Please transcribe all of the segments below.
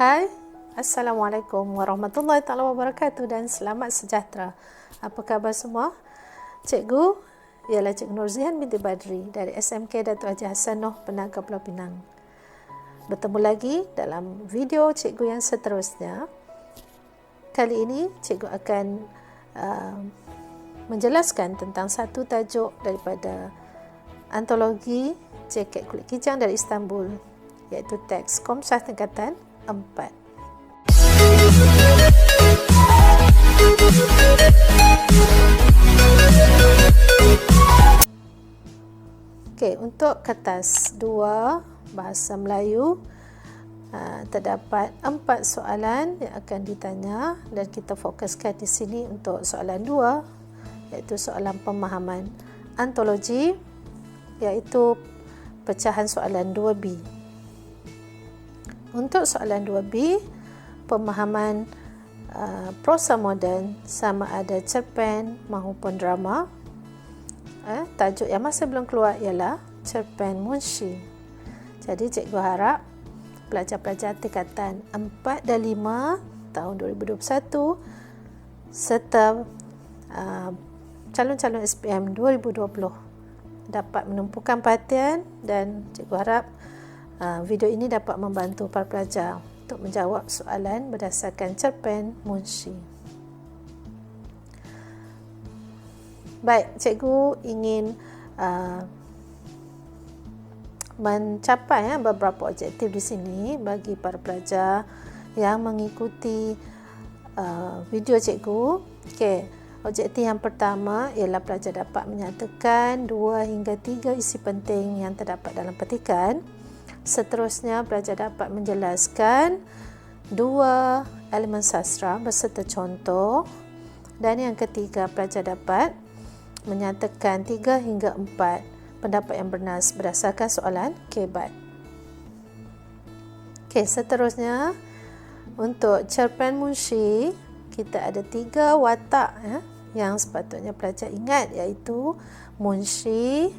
Hai, Assalamualaikum warahmatullahi taala wabarakatuh dan selamat sejahtera. Apa khabar semua? Cikgu ialah Cikgu Nurzihan binti Badri dari SMK Datuk Haji Hasanoh, Penanggal Pulau Pinang. Bertemu lagi dalam video cikgu yang seterusnya. Kali ini cikgu akan menjelaskan tentang satu tajuk daripada antologi Jaket Kulit Kijang dari Istanbul, iaitu teks Komsah Tingkatan 4. Okey, untuk kertas 2 bahasa Melayu terdapat 4 soalan yang akan ditanya dan kita fokuskan di sini untuk soalan 2, iaitu soalan pemahaman antologi, iaitu pecahan soalan 2B. Untuk soalan 2B, pemahaman prosa moden sama ada cerpen maupun drama. Tajuk yang masih belum keluar ialah cerpen Munshi. Jadi cikgu harap pelajar-pelajar tingkatan 4 dan 5 tahun 2021 serta calon-calon SPM 2020 dapat menumpukan perhatian, dan cikgu harap video ini dapat membantu para pelajar untuk menjawab soalan berdasarkan cerpen Munshi. Baik, cikgu ingin mencapai beberapa objektif di sini bagi para pelajar yang mengikuti video cikgu. Okey, objektif yang pertama ialah pelajar dapat menyatakan 2 hingga 3 isi penting yang terdapat dalam petikan. Seterusnya, pelajar dapat menjelaskan 2 elemen sastra beserta contoh. Dan yang ketiga, pelajar dapat menyatakan 3 hingga 4 pendapat yang bernas berdasarkan soalan kebat. Okey, seterusnya untuk cerpen Munshi, kita ada 3 watak yang sepatutnya pelajar ingat, iaitu Munshi,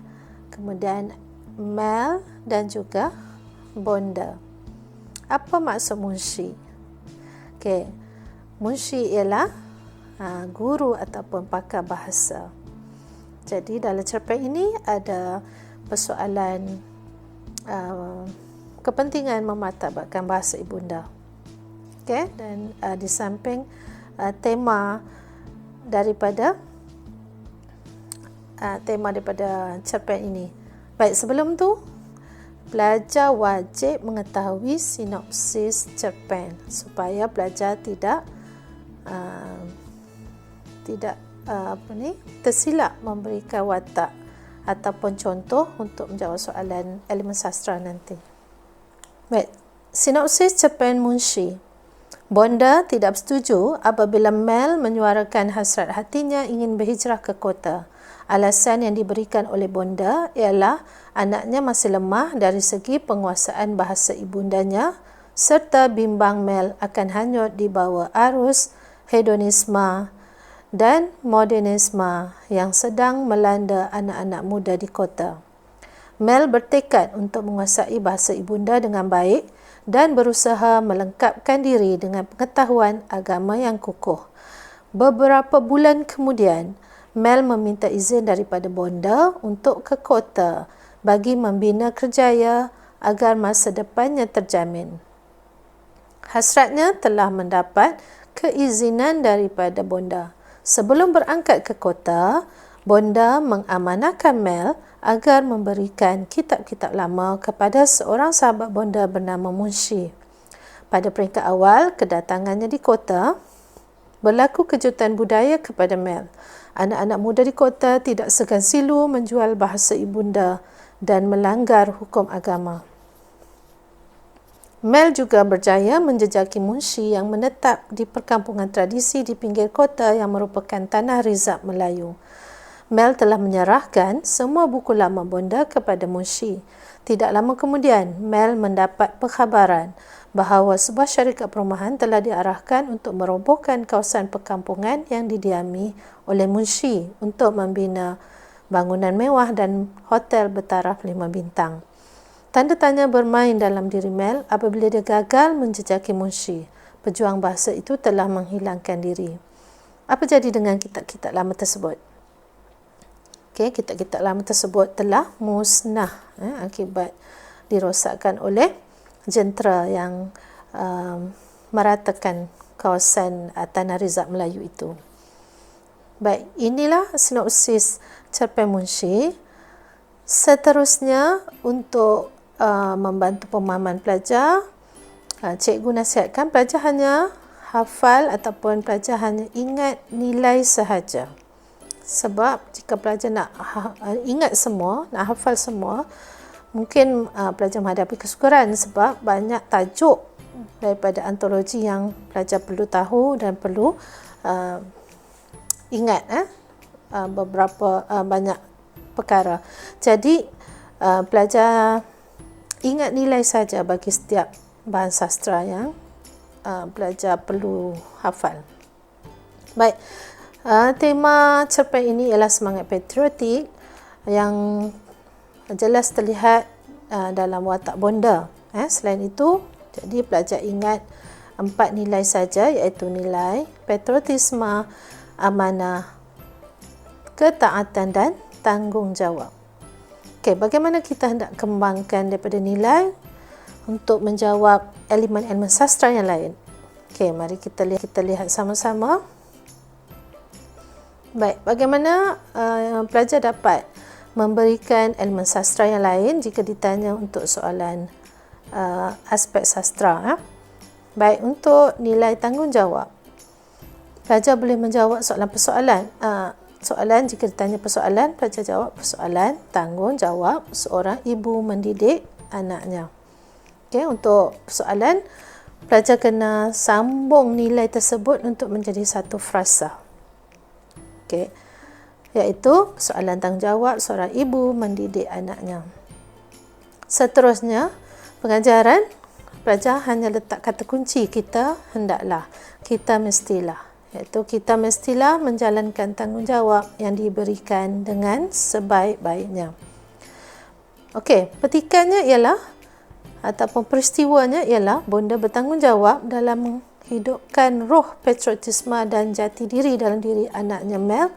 kemudian Mel dan juga Bonda. Apa maksud Munshi? Okey, Munshi ialah guru ataupun pakar bahasa. Jadi dalam cerpen ini ada persoalan kepentingan memartabatkan bahasa ibunda. Okey, dan di samping tema daripada cerpen ini. Baik, sebelum tu pelajar wajib mengetahui sinopsis cerpen supaya pelajar tidak tersilap memberikan watak ataupun contoh untuk menjawab soalan elemen sastra nanti. Baik, sinopsis cerpen Munshi. Bonda tidak setuju apabila Mel menyuarakan hasrat hatinya ingin berhijrah ke kota. Alasan yang diberikan oleh Bonda ialah anaknya masih lemah dari segi penguasaan bahasa ibundanya serta bimbang Mel akan hanyut di bawah arus hedonisme dan modernisme yang sedang melanda anak-anak muda di kota. Mel bertekad untuk menguasai bahasa ibunda dengan baik dan berusaha melengkapkan diri dengan pengetahuan agama yang kukuh. Beberapa bulan kemudian, Mel meminta izin daripada Bonda untuk ke kota bagi membina kerjaya agar masa depannya terjamin. Hasratnya telah mendapat keizinan daripada Bonda. Sebelum berangkat ke kota, Bonda mengamanahkan Mel agar memberikan kitab-kitab lama kepada seorang sahabat Bonda bernama Munshi. Pada peringkat awal kedatangannya di kota, berlaku kejutan budaya kepada Mel. Anak-anak muda di kota tidak segan silu menjual bahasa ibunda dan melanggar hukum agama. Mel juga berjaya menjejaki Munshi yang menetap di perkampungan tradisi di pinggir kota yang merupakan tanah rizab Melayu. Mel telah menyerahkan semua buku lama Bonda kepada Munshi. Tidak lama kemudian, Mel mendapat perkhabaran bahawa sebuah syarikat perumahan telah diarahkan untuk merobohkan kawasan perkampungan yang didiami oleh Munshi untuk membina bangunan mewah dan hotel bertaraf 5 bintang. Tanda tanya bermain dalam diri Mel apabila dia gagal menjejaki Munshi. Pejuang bahasa itu telah menghilangkan diri. Apa jadi dengan kitab-kitab lama tersebut? Okey, kitab-kitab lama tersebut telah musnah akibat dirosakkan oleh jentera yang meratakan kawasan Tanah Rizab Melayu itu. Baik, inilah sinopsis cerpen Munshi. Seterusnya, untuk membantu pemahaman pelajar, cikgu nasihatkan pelajar hanya hafal ataupun pelajar hanya ingat nilai sahaja. Sebab jika pelajar nak ingat semua, nak hafal semua, mungkin pelajar menghadapi kesukaran sebab banyak tajuk daripada antologi yang pelajar perlu tahu dan perlu ingat beberapa banyak perkara. Jadi pelajar ingat nilai saja bagi setiap bahan sastra yang pelajar perlu hafal. Baik, tema cerpen ini ialah semangat patriotik yang jelas terlihat dalam watak bonda. Selain itu, jadi pelajar ingat 4 nilai saja, iaitu nilai patriotisme, amanah, ketaatan dan tanggungjawab. Okey, bagaimana kita hendak kembangkan daripada nilai untuk menjawab elemen-elemen sastra yang lain? Okey, mari kita lihat sama-sama. Baik, bagaimana pelajar dapat memberikan elemen sastra yang lain jika ditanya untuk soalan aspek sastra? Baik, untuk nilai tanggungjawab, pelajar boleh menjawab soalan-persoalan. Soalan, jika ditanya persoalan, pelajar jawab persoalan tanggungjawab seorang ibu mendidik anaknya. Okey, untuk persoalan, pelajar kena sambung nilai tersebut untuk menjadi satu frasa. Okey, iaitu soalan tanggungjawab seorang ibu mendidik anaknya. Seterusnya, pengajaran, pelajar hanya letak kata kunci kita hendaklah, kita mestilah. Iaitu kita mestilah menjalankan tanggungjawab yang diberikan dengan sebaik-baiknya. Okey, petikannya ialah ataupun peristiwanya ialah bonda bertanggungjawab dalam menghidupkan roh patriotisme dan jati diri dalam diri anaknya Mel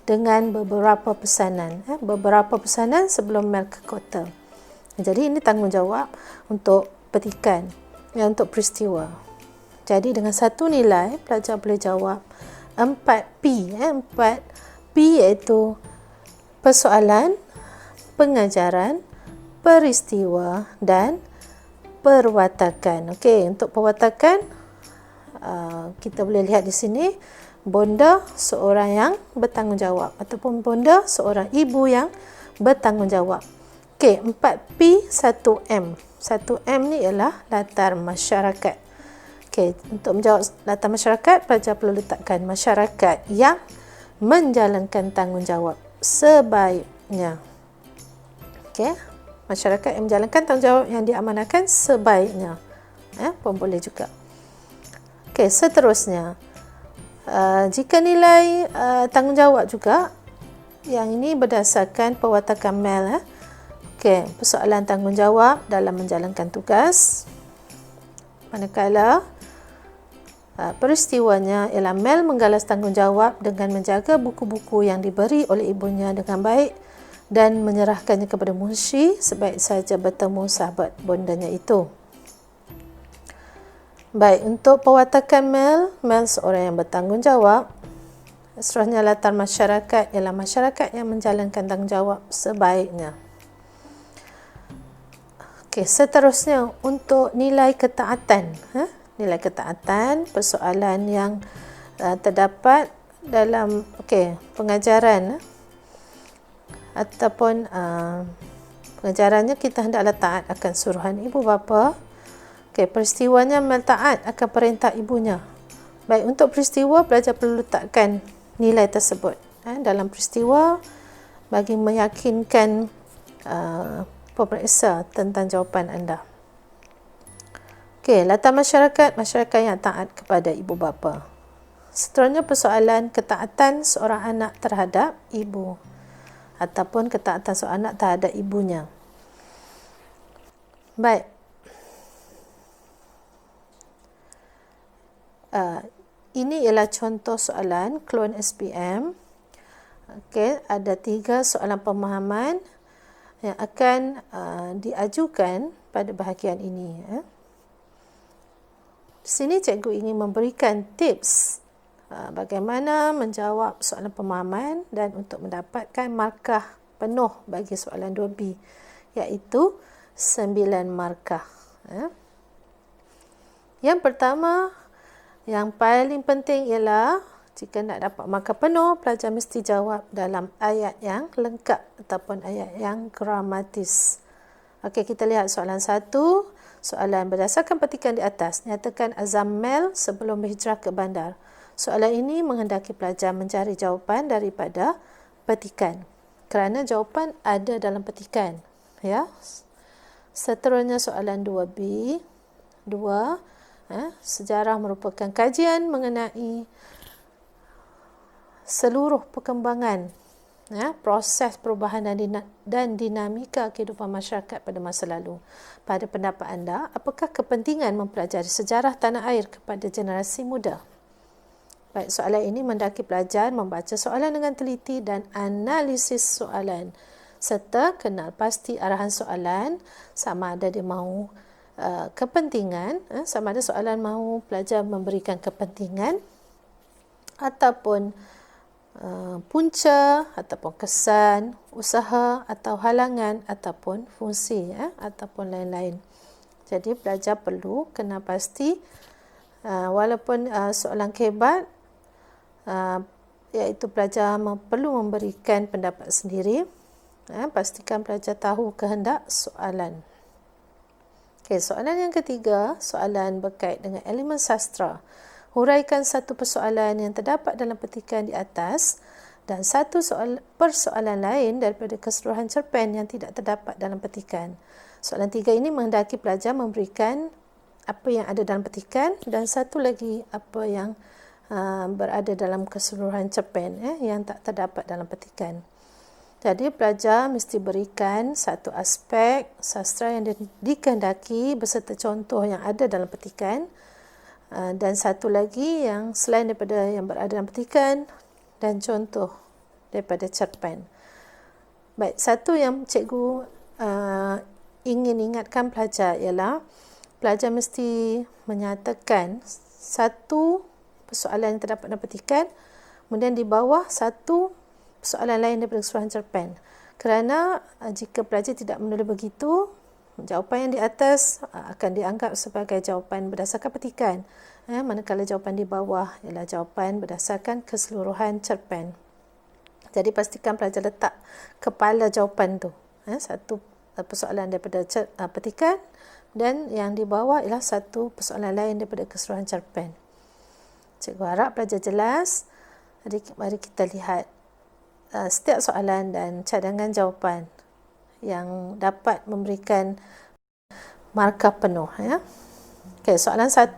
dengan beberapa pesanan. Beberapa pesanan sebelum Mel ke kota. Jadi ini tanggungjawab untuk petikan, untuk peristiwa. Jadi dengan satu nilai, pelajar boleh jawab 4P. 4P iaitu persoalan, pengajaran, peristiwa dan perwatakan. Okey, untuk perwatakan, kita boleh lihat di sini, bonda seorang yang bertanggungjawab ataupun bonda seorang ibu yang bertanggungjawab. Okey, 4P, 1M. 1M ni ialah latar masyarakat. Okey, untuk menjawab latar masyarakat, pelajar perlu letakkan masyarakat yang menjalankan tanggungjawab sebaiknya. Okey, masyarakat yang menjalankan tanggungjawab yang diamanahkan sebaiknya. Pun boleh juga. Okey, seterusnya, jika nilai tanggungjawab juga, yang ini berdasarkan perwatakan Mel. Okey, persoalan tanggungjawab dalam menjalankan tugas. Manakala peristiwanya ialah Mel menggalas tanggungjawab dengan menjaga buku-buku yang diberi oleh ibunya dengan baik dan menyerahkannya kepada Munshi sebaik saja bertemu sahabat bondanya itu. Baik, untuk perwatakan Mel seorang yang bertanggungjawab. Seterusnya, latar masyarakat ialah masyarakat yang menjalankan tanggungjawab sebaiknya. Okey, seterusnya untuk nilai ketaatan. Nilai ketaatan, persoalan yang terdapat dalam pengajaran ataupun pengajarannya, kita hendaklah taat akan suruhan ibu bapa. Okey, peristiwanya Mel taat akan perintah ibunya. Baik, untuk peristiwa, pelajar perlu letakkan nilai tersebut dalam peristiwa bagi meyakinkan pemeriksa tentang jawapan anda. Okey, latar masyarakat yang taat kepada ibu bapa. Seterusnya, persoalan ketaatan seorang anak terhadap ibu ataupun ketaatan seorang anak terhadap ibunya. Baik. Ini ialah contoh soalan klon SPM. Okey, ada 3 soalan pemahaman yang akan diajukan pada bahagian ini. Di sini cikgu ingin memberikan tips bagaimana menjawab soalan pemahaman dan untuk mendapatkan markah penuh bagi soalan 2B, iaitu 9 markah. Yang pertama, yang paling penting ialah jika nak dapat markah penuh, pelajar mesti jawab dalam ayat yang lengkap ataupun ayat yang gramatis. Okey, kita lihat soalan 1. Soalan berdasarkan petikan di atas, nyatakan azam Mel sebelum berhijrah ke bandar. Soalan ini menghendaki pelajar mencari jawapan daripada petikan, kerana jawapan ada dalam petikan. Ya. Seterusnya soalan 2B. 2. Sejarah merupakan kajian mengenai seluruh perkembangan proses perubahan dan dinamika kehidupan masyarakat pada masa lalu. Pada pendapat anda, apakah kepentingan mempelajari sejarah tanah air kepada generasi muda? Baik, soalan ini mendaki pelajar membaca soalan dengan teliti dan analisis soalan, serta kenal pasti arahan soalan, sama ada dia mahu kepentingan, sama ada soalan mahu pelajar memberikan kepentingan ataupun punca ataupun kesan, usaha atau halangan ataupun fungsi ataupun lain-lain. Jadi pelajar perlu kenal pasti walaupun soalan kebat, iaitu pelajar perlu memberikan pendapat sendiri. Pastikan pelajar tahu kehendak soalan. Okay, soalan yang ketiga, soalan berkait dengan elemen sastra. Huraikan satu persoalan yang terdapat dalam petikan di atas dan satu persoalan lain daripada keseluruhan cerpen yang tidak terdapat dalam petikan. Soalan 3 ini menghendaki pelajar memberikan apa yang ada dalam petikan dan satu lagi apa yang berada dalam keseluruhan cerpen yang tak terdapat dalam petikan. Jadi pelajar mesti berikan satu aspek sastra yang dikehendaki beserta contoh yang ada dalam petikan, dan satu lagi yang selain daripada yang berada dalam petikan dan contoh daripada cerpen. Baik, satu yang cikgu ingin ingatkan pelajar ialah pelajar mesti menyatakan satu persoalan yang terdapat dalam petikan, kemudian di bawah satu soalan lain daripada keseluruhan cerpen. Kerana jika pelajar tidak menulis begitu, jawapan yang di atas akan dianggap sebagai jawapan berdasarkan petikan, manakala jawapan di bawah ialah jawapan berdasarkan keseluruhan cerpen. Jadi pastikan pelajar letak kepala jawapan tu, satu persoalan daripada petikan dan yang di bawah ialah satu persoalan lain daripada keseluruhan cerpen. Cikgu harap pelajar jelas. Mari kita lihat setiap soalan dan cadangan jawapan yang dapat memberikan markah penuh. Okey, soalan 1.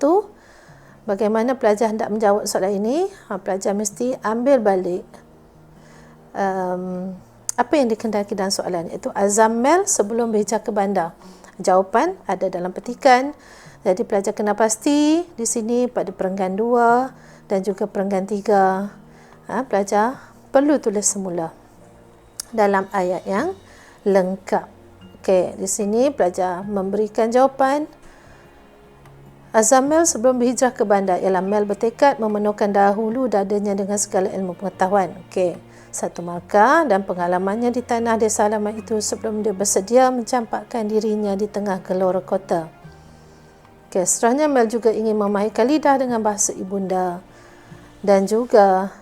Bagaimana pelajar hendak menjawab soalan ini? Pelajar mesti ambil balik apa yang dikehendaki dalam soalan, iaitu azam Mel sebelum berhijrah ke bandar. Jawapan ada dalam petikan. Jadi pelajar kena pasti di sini pada perenggan 2 dan juga perenggan 3. Pelajar perlu tulis semula dalam ayat yang lengkap. Okey, di sini pelajar memberikan jawapan. Azam Mel sebelum berhijrah ke bandar ialah Mel bertekad memenuhkan dahulu dadanya dengan segala ilmu pengetahuan. Okey, 1 markah, dan pengalamannya di tanah desa halaman itu sebelum dia bersedia mencampakkan dirinya di tengah gelora kota. Okey, seterusnya Mel juga ingin memainkan lidah dengan bahasa ibunda dan juga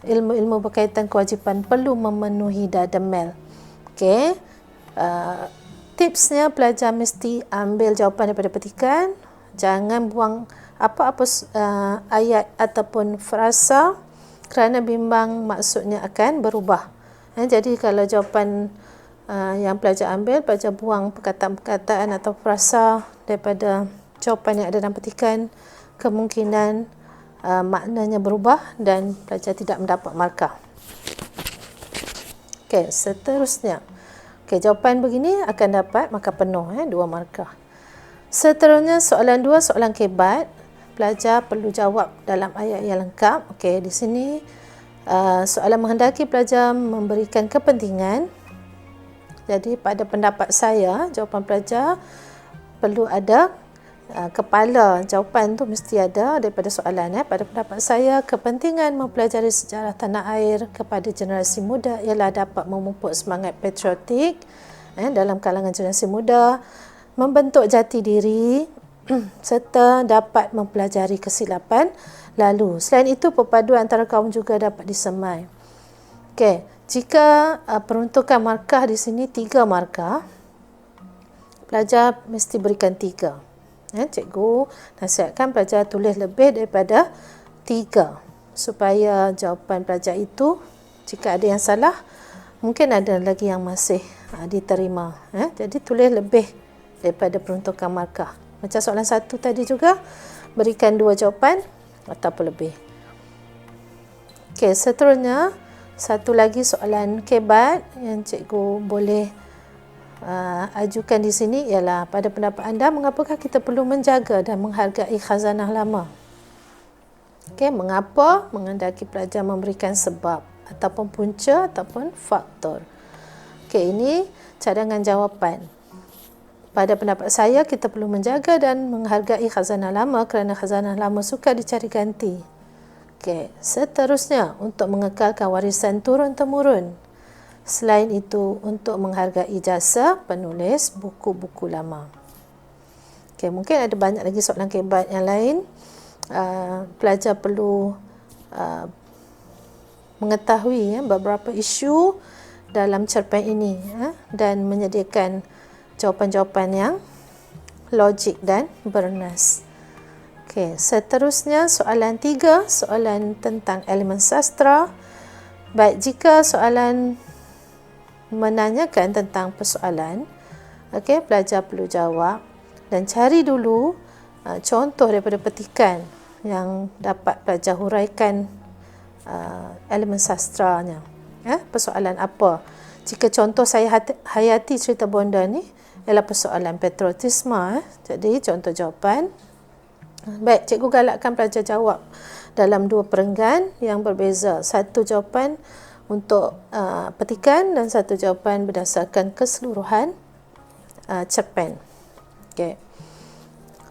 ilmu-ilmu berkaitan kewajipan perlu memenuhi dada Mel. Okey, tipsnya pelajar mesti ambil jawapan daripada petikan, jangan buang apa-apa ayat ataupun frasa kerana bimbang maksudnya akan berubah. Jadi kalau jawapan yang pelajar ambil, pelajar buang perkataan-perkataan atau frasa daripada jawapan yang ada dalam petikan, kemungkinan maknanya berubah dan pelajar tidak mendapat markah. Okey, seterusnya. Okey, jawapan begini akan dapat markah penuh, 2 markah. Seterusnya soalan 2, soalan kebat. Pelajar perlu jawab dalam ayat yang lengkap. Okey, di sini soalan menghendaki pelajar memberikan kepentingan. Jadi pada pendapat saya, jawapan pelajar perlu ada kepala jawapan tu mesti ada daripada soalan. Pada pendapat saya, kepentingan mempelajari sejarah tanah air kepada generasi muda ialah dapat memupuk semangat patriotik dalam kalangan generasi muda, membentuk jati diri serta dapat mempelajari kesilapan lalu. Selain itu, perpaduan antara kaum juga dapat disemai. Okey, jika peruntukan markah di sini 3 markah, pelajar mesti berikan 3. Cikgu nasihatkan pelajar tulis lebih daripada 3 supaya jawapan pelajar itu, jika ada yang salah, mungkin ada lagi yang masih diterima. Jadi tulis lebih daripada peruntukan markah. Macam soalan 1 tadi juga, berikan 2 jawapan ataupun lebih. Okey, seterusnya satu lagi soalan kebat yang cikgu boleh ajukan di sini ialah, pada pendapat anda, mengapakah kita perlu menjaga dan menghargai khazanah lama? Okey, mengapa menghendaki pelajar memberikan sebab ataupun punca ataupun faktor. Okey, ini cadangan jawapan. Pada pendapat saya, kita perlu menjaga dan menghargai khazanah lama kerana khazanah lama sukar dicari ganti. Okey, seterusnya untuk mengekalkan warisan turun-temurun. Selain itu, untuk menghargai jasa penulis buku-buku lama. Okey, mungkin ada banyak lagi soalan kebat yang lain. Pelajar perlu mengetahui beberapa isu dalam cerpen ini dan menyediakan jawapan-jawapan yang logik dan bernas. Okey, seterusnya soalan 3, soalan tentang elemen sastra. Baik, jika soalan menanyakan tentang persoalan, okey, pelajar perlu jawab dan cari dulu contoh daripada petikan yang dapat pelajar huraikan elemen sastranya. Persoalan apa? Jika contoh saya hayati cerita bonda ni ialah persoalan patriotisme, jadi contoh jawapan. Baik, cikgu galakkan pelajar jawab dalam 2 perenggan yang berbeza. Satu jawapan untuk petikan dan satu jawapan berdasarkan keseluruhan cerpen. Okey.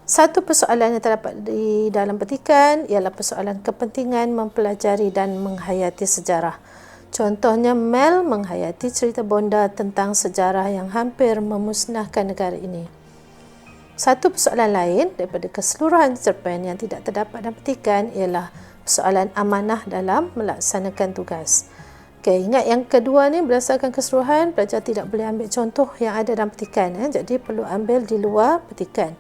Satu persoalan yang terdapat di dalam petikan ialah persoalan kepentingan mempelajari dan menghayati sejarah. Contohnya, Mel menghayati cerita bonda tentang sejarah yang hampir memusnahkan negara ini. Satu persoalan lain daripada keseluruhan cerpen yang tidak terdapat dalam petikan ialah persoalan amanah dalam melaksanakan tugas. Okey, ingat yang kedua ni berdasarkan keseluruhan, pelajar tidak boleh ambil contoh yang ada dalam petikan. Jadi perlu ambil di luar petikan.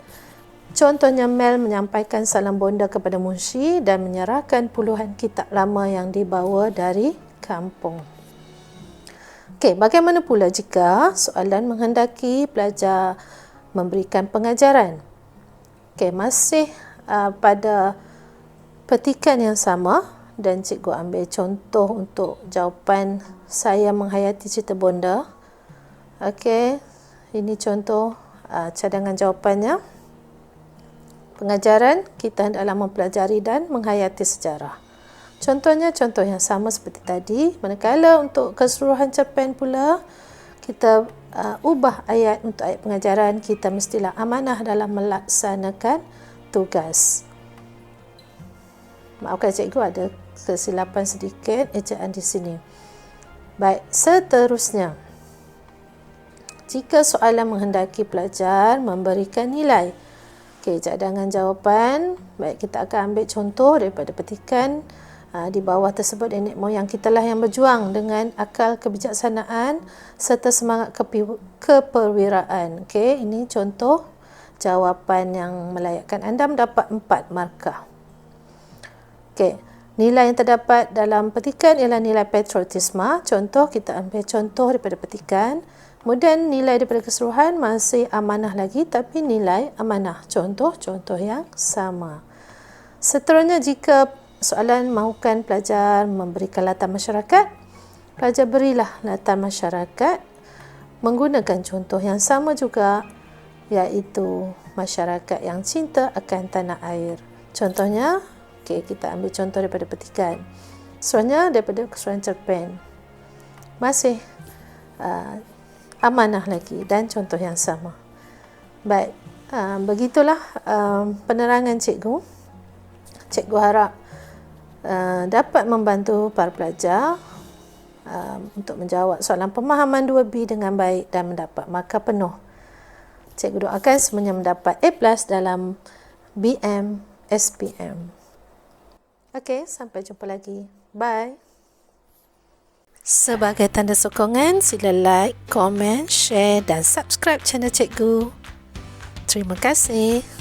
Contohnya, Mel menyampaikan salam bonda kepada Munshi dan menyerahkan puluhan kitab lama yang dibawa dari kampung. Okey, bagaimana pula jika soalan menghendaki pelajar memberikan pengajaran? Okey, masih pada petikan yang sama dan cikgu ambil contoh untuk jawapan saya menghayati cerita bonda. Okey, ini contoh cadangan jawapannya. Pengajaran, kita hendaklah mempelajari dan menghayati sejarah. Contohnya contoh yang sama seperti tadi, manakala untuk keseluruhan cerpen pula kita ubah ayat untuk ayat pengajaran, kita mestilah amanah dalam melaksanakan tugas. Maafkan cikgu ada kesilapan sedikit ejaan di sini. Baik, seterusnya, jika soalan menghendaki pelajar memberikan nilai. Okey, cadangan jawapan. Baik, kita akan ambil contoh daripada petikan. Di bawah tersebut, nenek moyang kita lah yang berjuang dengan akal kebijaksanaan serta semangat keperwiraan. Okey, ini contoh jawapan yang melayakkan anda mendapat 4 markah. Okey, nilai yang terdapat dalam petikan ialah nilai patriotisme. Contoh, kita ambil contoh daripada petikan. Kemudian nilai daripada keseluruhan masih amanah lagi, tapi nilai amanah. Contoh-contoh yang sama. Seterusnya, jika soalan mahukan pelajar memberikan latar masyarakat, pelajar berilah latar masyarakat menggunakan contoh yang sama juga, iaitu masyarakat yang cinta akan tanah air. Contohnya, kita ambil contoh daripada petikan. Soalnya daripada keseluruhan cerpen. Masih amanah lagi dan contoh yang sama. Baik, begitulah penerangan cikgu. Cikgu harap dapat membantu para pelajar untuk menjawab soalan pemahaman 2B dengan baik dan mendapat markah penuh. Cikgu doakan semuanya mendapat A+ dalam BM SPM. Okey, sampai jumpa lagi. Bye. Sebagai tanda sokongan, sila like, komen, share dan subscribe channel cikgu. Terima kasih.